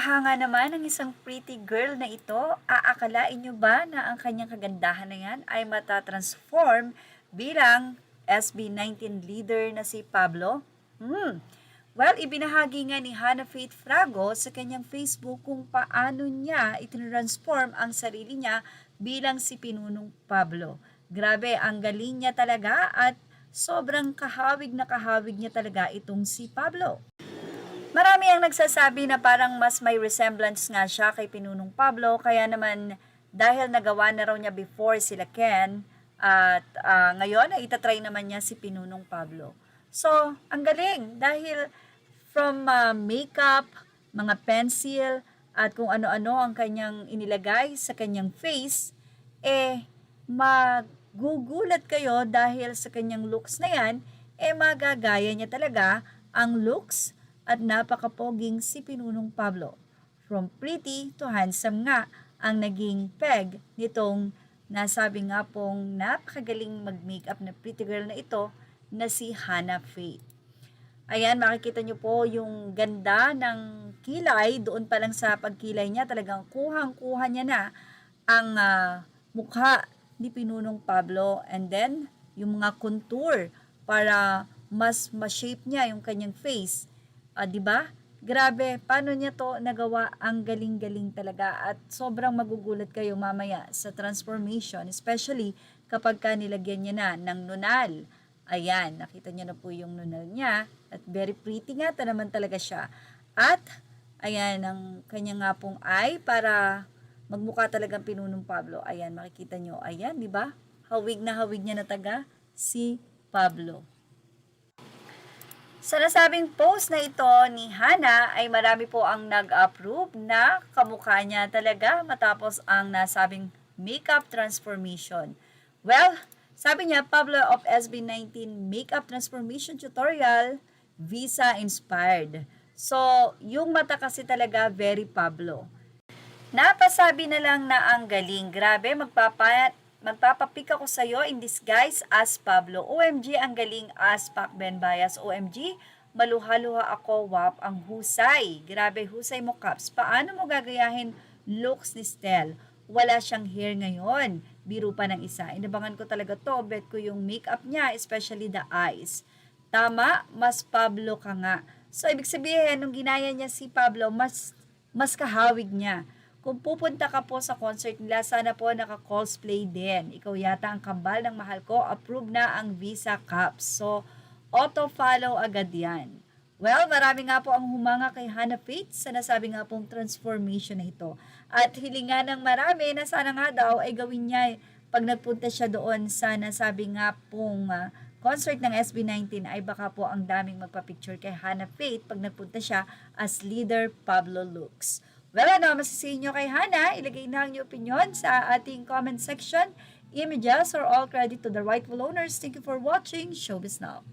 Napakahanga naman ng isang pretty girl na ito. Aakalain nyo ba na ang kanyang kagandahan na yan ay matatransform bilang SB19 leader na si Pablo? Well, ibinahagi nga ni Hannah Faith Frago sa kanyang Facebook kung paano niya itinransform ang sarili niya bilang si Pinunong Pablo. Grabe, ang galing niya talaga at sobrang kahawig na kahawig niya talaga itong si Pablo. Marami ang nagsasabi na parang mas may resemblance nga siya kay Pinunong Pablo, kaya naman dahil nagawa na raw niya before sila Ken, at ngayon ay itatry naman niya si Pinunong Pablo. So, ang galing dahil from makeup, mga pencil, at kung ano-ano ang kanyang inilagay sa kanyang face, magugulat kayo dahil sa kanyang looks na yan, magagaya niya talaga ang looks at napakapoging si Pinunong Pablo. From pretty to handsome nga ang naging peg nitong nasabi nga pong napakagaling mag-makeup na pretty girl na ito na si Hannah Faith. Ayan, makikita nyo po yung ganda ng kilay. Doon pa lang sa pagkilay niya, talagang kuhang-kuha niya na ang mukha ni Pinunong Pablo. And then, yung mga contour para mas ma-shape niya yung kanyang face. Diba? Grabe, paano niya to nagawa? Ang galing-galing talaga at sobrang magugulat kayo mamaya sa transformation, especially kapag nilagyan niya na ng nunal. Ayan, nakita niyo na po yung nunal niya at very pretty nga naman talaga siya. At ayan, ang kanya nga pong eye para magmukha talagang Pinunong Pablo. Ayan, makikita niyo. Ayan, di ba? Hawig na hawig niya na taga si Pablo. Sa nasabing post na ito ni Hannah ay marami po ang nag-approve na kamukha niya talaga matapos ang nasabing makeup transformation. Well, sabi niya, Pablo of SB19 Makeup Transformation Tutorial, Visa Inspired. So, yung mata kasi talaga very Pablo. Napasabi na lang na ang galing. Grabe, magpapapick ako sa'yo in disguise as Pablo. OMG, ang galing as Pacben Bias. OMG, maluha-luha ako, wap, ang husay. Grabe, husay mo, Caps. Paano mo gagayahin looks ni Stel? Wala siyang hair ngayon. Biro pa ng isa. Inabangan ko talaga to. Bet ko yung makeup niya, especially the eyes. Tama, mas Pablo ka nga. So, ibig sabihin, nung ginaya niya si Pablo, mas kahawig niya. Kung pupunta ka po sa concert nila, sana po naka-cosplay din. Ikaw yata ang kambal ng mahal ko. Approve na ang Visa Caps. So, auto-follow agad yan. Well, marami nga po ang humanga kay Hannah Faith sa nasabi nga pong transformation na ito. At hilingan ng marami na sana nga daw ay gawin niya pag nagpunta siya doon sa nasabi nga pong concert ng SB19 ay baka po ang daming magpa-picture kay Hannah Faith pag nagpunta siya as leader Pablo looks. Well, ano masisihin nyo kay Hannah? Ilagay na ang inyong opinion sa ating comment section. Images or all credit to the rightful owners. Thank you for watching. Showbiz Now.